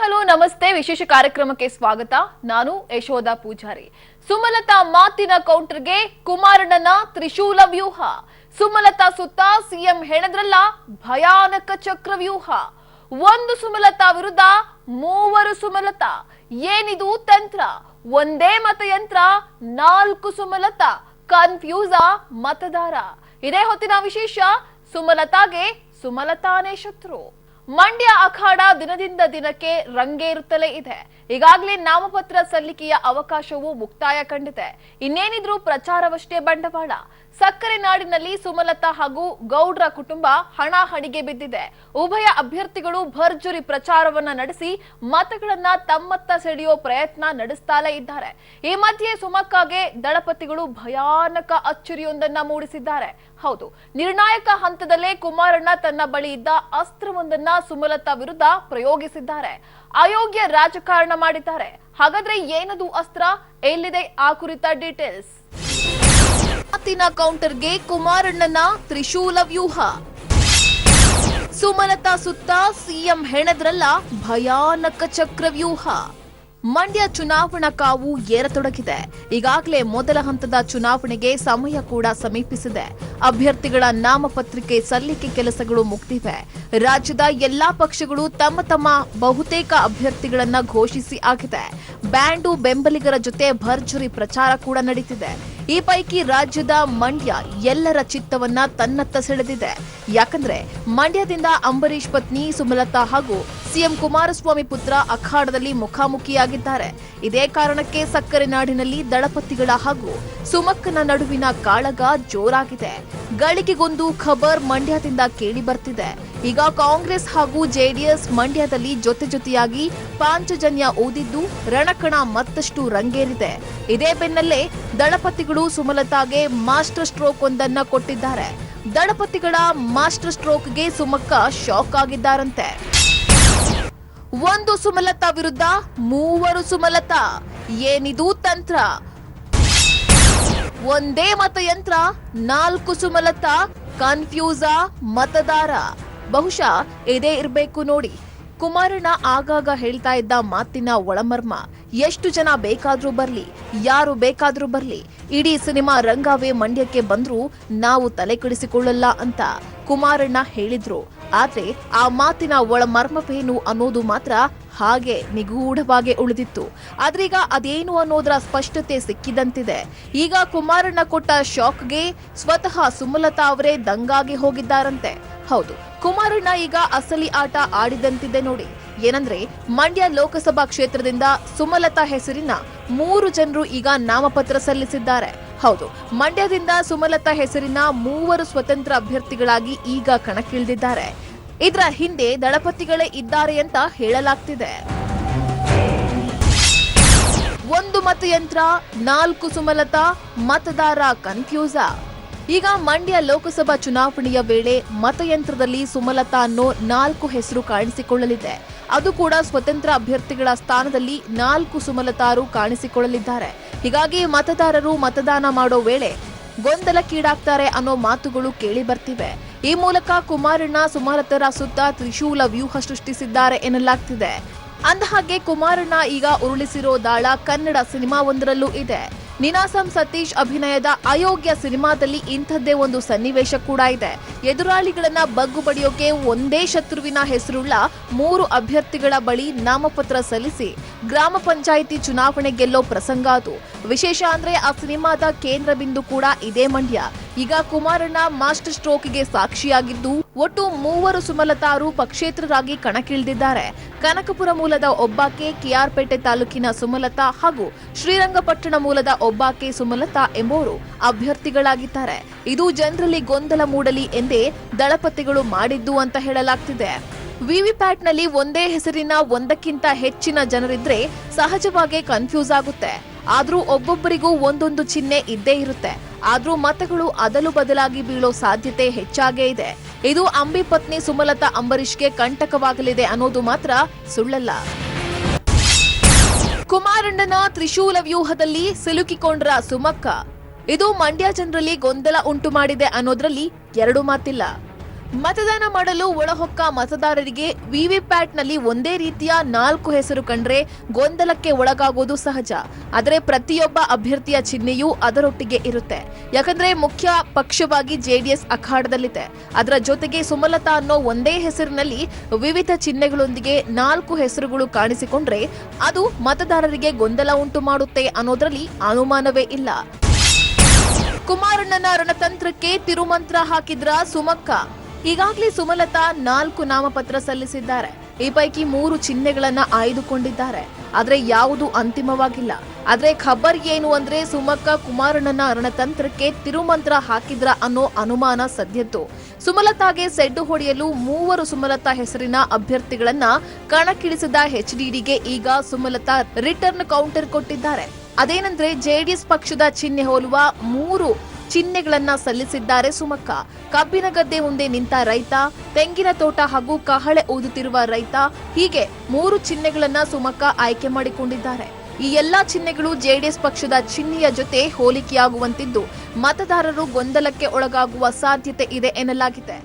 Hello ನಮಸ್ತೆ. ವಿಶೇಷ ಕಾರ್ಯಕ್ರಮಕ್ಕೆ ಸ್ವಾಗತ. ನಾನು ಯಶೋಧ ಪೂಜಾರಿ. ಸುಮಲತಾ ಮಾತಿನ ಕೌಂಟರ್ಗೆ ಕುಮಾರಣ್ಣನ ತ್ರಿಶೂಲ ವ್ಯೂಹ. ಸುಮಲತಾ ಸುತ್ತ ಸಿಎಂ ಹೆಣದ್ರಲ್ಲ ಭಯಾನಕ ಚಕ್ರವ್ಯೂಹ. ಒಂದು ಸುಮಲತಾ ವಿರುದ್ಧ ಮೂವರು ಸುಮಲತಾ. ಏನಿದು ತಂತ್ರ? ಒಂದೇ ಮತಯಂತ್ರ, 4 ಸುಮಲತಾ. ಕನ್ಫ್ಯೂಸ ಮತದಾರ. ಇದೇ ಹೊತ್ತಿನ ವಿಶೇಷ. ಸುಮಲತಾಗೆ ಸುಮಲತಾನೇ ಶತ್ರು. ಮಂಡ್ಯ ಅಖಾಡ ದಿನದಿಂದ ದಿನಕ್ಕೆ ರಂಗೇರುತ್ತಲೇ ಇದೆ. ಈಗಾಗಲೇ ನಾಮಪತ್ರ ಸಲ್ಲಿಕೆಯ ಅವಕಾಶವು ಮುಕ್ತಾಯ ಕಂಡಿದೆ. ಇನ್ನೇನಿದ್ರೂ ಪ್ರಚಾರವಷ್ಟೇ ಬಂಡವಾಳ. ಸಕ್ಕರೆ ನಾಡಿನಲ್ಲಿ ಸುಮಲತಾ ಹಾಗೂ ಗೌಡ್ರ ಕುಟುಂಬ ಹಣಾಹಣಿಗೆ ಬಿದ್ದಿದೆ. ಉಭಯ ಅಭ್ಯರ್ಥಿಗಳು ಭರ್ಜರಿ ಪ್ರಚಾರವನ್ನ ನಡೆಸಿ ಮತಗಳನ್ನ ತಮ್ಮತ್ತ ಸೆಳೆಯೋ ಪ್ರಯತ್ನ ನಡೆಸ್ತಾಲೇ ಇದ್ದಾರೆ. ಈ ಮಧ್ಯೆ ಸುಮಕ್ಕಾಗೆ ದಳಪತಿಗಳು ಭಯಾನಕ ಅಚ್ಚರಿಯೊಂದನ್ನ ಮೂಡಿಸಿದ್ದಾರೆ. ಹೌದು, ನಿರ್ಣಾಯಕ ಹಂತದಲ್ಲೇ ಕುಮಾರಣ್ಣ ತನ್ನ ಬಳಿ ಇದ್ದ ಅಸ್ತ್ರವೊಂದನ್ನ ಸುಮಲತಾ ವಿರುದ್ಧ ಪ್ರಯೋಗಿಸಿದ್ದಾರೆ. ಅಯೋಗ್ಯ ರಾಜಕಾರಣ ಮಾಡಿದ್ದಾರೆ. ಹಾಗಾದ್ರೆ ಏನದು ಅಸ್ತ್ರ? ಎಲ್ಲಿದೆ ಆ ಕುರಿತ ಡೀಟೇಲ್ಸ್? ಮಾತಿನ ಕೌಂಟರ್ಗೆ ಕುಮಾರಣ್ಣನ ತ್ರಿಶೂಲ ವ್ಯೂಹ. ಸುಮಲತಾ ಸುತ್ತ ಸಿಎಂ ಹೆಣದ್ರಲ್ಲ ಭಯಾನಕ ಚಕ್ರವ್ಯೂಹ. ಮಂಡ್ಯ ಚುನಾವಣಾ ಕಾವು ಏರತೊಡಗಿದೆ. ಈಗಾಗಲೇ ಮೊದಲ ಹಂತದ ಚುನಾವಣೆಗೆ ಸಮಯ ಕೂಡ ಸಮೀಪಿಸಿದೆ. ಅಭ್ಯರ್ಥಿಗಳ ನಾಮಪತ್ರಿಕೆ ಸಲ್ಲಿಕೆ ಕೆಲಸಗಳು ಮುಗಿದಿವೆ. ರಾಜ್ಯದ ಎಲ್ಲಾ ಪಕ್ಷಗಳು ತಮ್ಮ ತಮ್ಮ ಬಹುತೇಕ ಅಭ್ಯರ್ಥಿಗಳನ್ನ ಘೋಷಿಸಿ ಆಗಿದೆ. ಬ್ಯಾಂಡು ಬೆಂಬಲಿಗರ ಜೊತೆ ಭರ್ಜರಿ ಪ್ರಚಾರ ಕೂಡ ನಡೀತಿದೆ. ಈ ಪೈಕಿ ರಾಜ್ಯದ ಮಂಡ್ಯ ಎಲ್ಲರ ಚಿತ್ತವನ್ನ ತನ್ನತ್ತ ಸೆಳೆದಿದೆ. ಯಾಕಂದ್ರೆ ಮಂಡ್ಯದಿಂದ ಅಂಬರೀಶ್ ಪತ್ನಿ ಸುಮಲತಾ ಹಾಗೂ ಸಿಎಂ ಕುಮಾರಸ್ವಾಮಿ ಪುತ್ರ ಅಖಾಡದಲ್ಲಿ ಮುಖಾಮುಖಿಯಾಗಿದ್ದಾರೆ. ಇದೇ ಕಾರಣಕ್ಕೆ ಸಕ್ಕರೆ ನಾಡಿನಲ್ಲಿ ದಳಪತಿಗಳ ಹಾಗೂ ಸುಮಕ್ಕನ ನಡುವಿನ ಕಾಳಗ ಜೋರಾಗಿದೆ. ಗಳಿಗೆಗೊಂದು ಖಬರ್ ಮಂಡ್ಯದಿಂದ ಕೇಳಿ ಬರ್ತಿದೆ. ಈಗ ಕಾಂಗ್ರೆಸ್ ಹಾಗೂ ಜೆಡಿಎಸ್ ಮಂಡ್ಯದಲ್ಲಿ ಜೊತೆಯಾಗಿ ಪಾಂಚಜನ್ಯ ಊದಿದ್ದು ರಣಕಣ ಮತ್ತಷ್ಟು ರಂಗೇರಿದೆ. ಇದೇ ಬೆನ್ನಲ್ಲೇ ದಳಪತಿಗಳು ಸುಮಲತಾಗೆ ಮಾಸ್ಟರ್ ಸ್ಟ್ರೋಕ್ ಒಂದನ್ನ ಕೊಟ್ಟಿದ್ದಾರೆ. ದಳಪತಿಗಳ ಮಾಸ್ಟರ್ ಸ್ಟ್ರೋಕ್ಗೆ ಸುಮಕ್ಕ ಶಾಕ್ ಆಗಿದ್ದಾರಂತೆ. ಒಂದು ಸುಮಲತಾ ವಿರುದ್ಧ ಮೂವರು ಸುಮಲತಾ. ಏನಿದು ತಂತ್ರ? ಒಂದೇ ಮತಯಂತ್ರ, 4 ಸುಮಲತಾ. ಕನ್ಫ್ಯೂಸ ಮತದಾರ. ಬಹುಶಃ ಇದೇ ಇರಬೇಕು ನೋಡಿ. ಕುಮಾರಣ್ಣ ಆಗಾಗ ಹೇಳ್ತಾ ಇದ್ದ ಮಾತಿನ ಒಳಮರ್ಮ. ಎಷ್ಟು ಜನ ಬೇಕಾದ್ರೂ ಬರ್ಲಿ, ಯಾರು ಬೇಕಾದ್ರೂ ಬರ್ಲಿ, ಇಡೀ ಸಿನಿಮಾ ರಂಗವೇ ಮಂಡ್ಯಕ್ಕೆ ಬಂದ್ರೂ ನಾವು ತಲೆ ಕೆಡಿಸಿಕೊಳ್ಳಲ್ಲ ಅಂತ ಕುಮಾರಣ್ಣ ಹೇಳಿದ್ರು. ಆದ್ರೆ ಆ ಮಾತಿನ ಒಳಮರ್ಮವೇನು ಅನ್ನೋದು ಮಾತ್ರ ಹಾಗೆ ನಿಗೂಢವಾಗಿ ಉಳಿದಿತ್ತು. ಆದ್ರೀಗ ಅದೇನು ಅನ್ನೋದರ ಸ್ಪಷ್ಟತೆ ಸಿಕ್ಕಿದಂತಿದೆ. ಈಗ ಕುಮಾರಣ್ಣ ಕೊಟ್ಟ ಶಾಕ್ಗೆ ಸ್ವತಃ ಸುಮಲತಾ ಅವರೇ ದಂಗಾಗಿ ಹೋಗಿದ್ದಾರಂತೆ. ಹೌದು, ಕುಮಾರಣ್ಣ ಈಗ ಅಸಲಿ ಆಟ ಆಡಿದಂತಿದೆ ನೋಡಿ. ಏನಂದ್ರೆ ಮಂಡ್ಯ ಲೋಕಸಭಾ ಕ್ಷೇತ್ರದಿಂದ ಸುಮಲತಾ ಹೆಸರಿನ 3 ಜನರು ಈಗ ನಾಮಪತ್ರ ಸಲ್ಲಿಸಿದ್ದಾರೆ. ಹೌದು, ಮಂಡ್ಯದಿಂದ ಸುಮಲತಾ ಹೆಸರಿನ 3 ಸ್ವತಂತ್ರ ಅಭ್ಯರ್ಥಿಗಳಾಗಿ ಈಗ ಕಣಕ್ಕಿಳಿದಿದ್ದಾರೆ. ಇದರ ಹಿಂದೆ ದಳಪತಿಗಳೇ ಇದ್ದಾರೆ ಅಂತ ಹೇಳಲಾಗ್ತಿದೆ. ಒಂದು ಮತಯಂತ್ರ, 4 ಸುಮಲತಾ. ಮತದಾರ ಕನ್ಫ್ಯೂಸ. ಈಗ ಮಂಡ್ಯ ಲೋಕಸಭಾ ಚುನಾವಣೆಯ ವೇಳೆ ಮತಯಂತ್ರದಲ್ಲಿ ಸುಮಲತಾ ಅನ್ನೋ 4 ಹೆಸರು ಕಾಣಿಸಿಕೊಳ್ಳಲಿದೆ. ಅದು ಕೂಡ ಸ್ವತಂತ್ರ ಅಭ್ಯರ್ಥಿಗಳ ಸ್ಥಾನದಲ್ಲಿ 4 ಸುಮಲತಾರು ಕಾಣಿಸಿಕೊಳ್ಳಲಿದ್ದಾರೆ. ಹೀಗಾಗಿ ಮತದಾರರು ಮತದಾನ ಮಾಡೋ ವೇಳೆ ಗೊಂದಲಕ್ಕೀಡಾಗ್ತಾರೆ ಅನ್ನೋ ಮಾತುಗಳು ಕೇಳಿ ಬರ್ತಿವೆ. ಈ ಮೂಲಕ ಕುಮಾರಣ್ಣ ಸುಮಲತರ ಸುತ್ತ ತ್ರಿಶೂಲ ವ್ಯೂಹ ಸೃಷ್ಟಿಸಿದ್ದಾರೆ ಎನ್ನಲಾಗ್ತಿದೆ. ಅಂದಹಾಗೆ ಕುಮಾರಣ್ಣ ಈಗ ಉರುಳಿಸಿರೋ ದಾಳ ಕನ್ನಡ ಸಿನಿಮಾವೊಂದರಲ್ಲೂ ಇದೆ. ನೀನಾಸಂ ಸತೀಶ್ ಅಭಿನಯದ ಅಯೋಗ್ಯ ಸಿನಿಮಾದಲ್ಲಿ ಇಂಥದ್ದೇ ಒಂದು ಸನ್ನಿವೇಶ ಕೂಡ ಇದೆ. ಎದುರಾಳಿಗಳನ್ನ ಬಗ್ಗು ಬಡಿಯೋಕೆ ಒಂದೇ ಶತ್ರುವಿನ ಹೆಸರುಳ್ಳ 3 ಅಭ್ಯರ್ಥಿಗಳ ಬಳಿ ನಾಮಪತ್ರ ಸಲ್ಲಿಸಿ ಗ್ರಾಮ ಪಂಚಾಯಿತಿ ಚುನಾವಣೆ ಗೆಲ್ಲೋ ಪ್ರಸಂಗ ಅದು. ವಿಶೇಷ ಅಂದ್ರೆ ಆ ಸಿನಿಮಾದ ಕೇಂದ್ರ ಬಿಂದು ಕೂಡ ಇದೇ ಮಂಡ್ಯ. ಈಗ ಕುಮಾರಣ್ಣ ಮಾಸ್ಟರ್ ಸ್ಟ್ರೋಕ್ಗೆ ಸಾಕ್ಷಿಯಾಗಿದ್ದು ಒಟ್ಟು 3 ಸುಮಲತಾರು ಪಕ್ಷೇತರರಾಗಿ ಕಣಕ್ಕಿಳಿದಿದ್ದಾರೆ. ಕನಕಪುರ ಮೂಲದ ಒಬ್ಬಾಕೆ, ಕೆಆರ್ಪೇಟೆ ತಾಲೂಕಿನ ಸುಮಲತಾ ಹಾಗೂ ಶ್ರೀರಂಗಪಟ್ಟಣ ಮೂಲದ ಒಬ್ಬಾಕೆ ಸುಮಲತಾ ಎಂಬುವರು ಅಭ್ಯರ್ಥಿಗಳಾಗಿದ್ದಾರೆ. ಇದು ಜನರಲ್ಲಿ ಗೊಂದಲ ಮೂಡಲಿ ಎಂದೇ ದಳಪತಿಗಳು ಮಾಡಿದ್ದು ಅಂತ ಹೇಳಲಾಗ್ತಿದೆ. ವಿವಿಪ್ಯಾಟ್ನಲ್ಲಿ ಒಂದೇ ಹೆಸರಿನ ಒಂದಕ್ಕಿಂತ ಹೆಚ್ಚಿನ ಜನರಿದ್ರೆ ಸಹಜವಾಗಿ ಕನ್ಫ್ಯೂಸ್ ಆಗುತ್ತೆ. ಆದ್ರೂ ಒಬ್ಬೊಬ್ಬರಿಗೂ ಒಂದೊಂದು ಚಿಹ್ನೆ ಇದ್ದೇ ಇರುತ್ತೆ. ಆದ್ರೂ ಮತಗಳು ಅದಲು ಬದಲಾಗಿ ಬೀಳೋ ಸಾಧ್ಯತೆ ಹೆಚ್ಚಾಗೇ ಇದೆ. ಇದು ಅಂಬಿ ಪತ್ನಿ ಸುಮಲತಾ ಅಂಬರೀಶ್ಗೆ ಕಂಟಕವಾಗಲಿದೆ ಅನ್ನೋದು ಮಾತ್ರ ಸುಳ್ಳಲ್ಲ. ಕುಮಾರಣ್ಣನ ತ್ರಿಶೂಲ ವ್ಯೂಹದಲ್ಲಿ ಸಿಲುಕಿಕೊಂಡ್ರ ಸುಮಕ್ಕ. ಇದು ಮಂಡ್ಯ ಜನರಲ್ಲಿ ಗೊಂದಲ ಉಂಟು ಮಾಡಿದೆ ಅನ್ನೋದ್ರಲ್ಲಿ 2 ಮಾತಿಲ್ಲ. ಮತದಾನ ಮಾಡಲು ಒಳಹೊಕ್ಕ ಮತದಾರರಿಗೆ ವಿವಿಪ್ಯಾಟ್ನಲ್ಲಿ ಒಂದೇ ರೀತಿಯ 4 ಹೆಸರು ಕಂಡ್ರೆ ಗೊಂದಲಕ್ಕೆ ಒಳಗಾಗುವುದು ಸಹಜ. ಆದರೆ ಪ್ರತಿಯೊಬ್ಬ ಅಭ್ಯರ್ಥಿಯ ಚಿಹ್ನೆಯೂ ಅದರೊಟ್ಟಿಗೆ ಇರುತ್ತೆ. ಯಾಕಂದ್ರೆ ಮುಖ್ಯ ಪಕ್ಷವಾಗಿ ಜೆಡಿಎಸ್ ಅಖಾಡದಲ್ಲಿದೆ. ಅದರ ಜೊತೆಗೆ ಸುಮಲತಾ ಅನ್ನೋ ಒಂದೇ ಹೆಸರಿನಲ್ಲಿ ವಿವಿಧ ಚಿಹ್ನೆಗಳೊಂದಿಗೆ 4 ಹೆಸರುಗಳು ಕಾಣಿಸಿಕೊಂಡ್ರೆ ಅದು ಮತದಾರರಿಗೆ ಗೊಂದಲ ಉಂಟು ಮಾಡುತ್ತೆ ಅನ್ನೋದ್ರಲ್ಲಿ ಅನುಮಾನವೇ ಇಲ್ಲ. ಕುಮಾರಣ್ಣನ ರಣತಂತ್ರಕ್ಕೆ ತಿರುಮಂತ್ರ ಹಾಕಿದ್ರ ಸುಮಕ್ಕ. ಈಗಾಗಲೇ ಸುಮಲತಾ 4 ನಾಮಪತ್ರ ಸಲ್ಲಿಸಿದ್ದಾರೆ. ಈ ಪೈಕಿ 3 ಚಿಹ್ನೆಗಳನ್ನ ಆಯ್ದುಕೊಂಡಿದ್ದಾರೆ. ಆದ್ರೆ ಯಾವುದು ಅಂತಿಮವಾಗಿಲ್ಲ. ಆದ್ರೆ ಖಬರ್ ಏನು ಅಂದ್ರೆ ಸುಮಕ್ಕ ಕುಮಾರಣ್ಣನ ರಣತಂತ್ರಕ್ಕೆ ತಿರುಮಂತ್ರ ಹಾಕಿದ್ರ ಅನ್ನೋ ಅನುಮಾನ ಸದ್ಯದ್ದು. ಸುಮಲತಾಗೆ ಸೆಡ್ಡು ಹೊಡೆಯಲು 3 ಸುಮಲತಾ ಹೆಸರಿನ ಅಭ್ಯರ್ಥಿಗಳನ್ನ ಕಣಕ್ಕಿಳಿಸಿದ ಎಚ್ಡಿಡಿಗೆ ಈಗ ಸುಮಲತಾ ರಿಟರ್ನ್ ಕೌಂಟರ್ ಕೊಟ್ಟಿದ್ದಾರೆ. ಅದೇನಂದ್ರೆ ಜೆಡಿಎಸ್ ಪಕ್ಷದ ಚಿಹ್ನೆ ಹೋಲುವ 3 ಚಿಹ್ನೆಗಳನ್ನ ಸಲ್ಲಿಸಿದ್ದಾರೆ ಸುಮಕ್ಕ. ಕಬ್ಬಿನ ಗದ್ದೆ ಮುಂದೆ ನಿಂತ ರೈತ, ತೆಂಗಿನ ತೋಟ ಹಾಗೂ ಕಹಳೆ ಊದುತ್ತಿರುವ ರೈತ, ಹೀಗೆ 3 ಚಿಹ್ನೆಗಳನ್ನ ಸುಮಕ್ಕ ಆಯ್ಕೆ ಮಾಡಿಕೊಂಡಿದ್ದಾರೆ. ಈ ಎಲ್ಲಾ ಚಿಹ್ನೆಗಳು ಜೆಡಿಎಸ್ ಪಕ್ಷದ ಚಿಹ್ನೆಯ ಜೊತೆ ಹೋಲಿಕೆಯಾಗುವಂತಿದ್ದು ಮತದಾರರು ಗೊಂದಲಕ್ಕೆ ಒಳಗಾಗುವ ಸಾಧ್ಯತೆ ಇದೆ ಎನ್ನಲಾಗಿದೆ.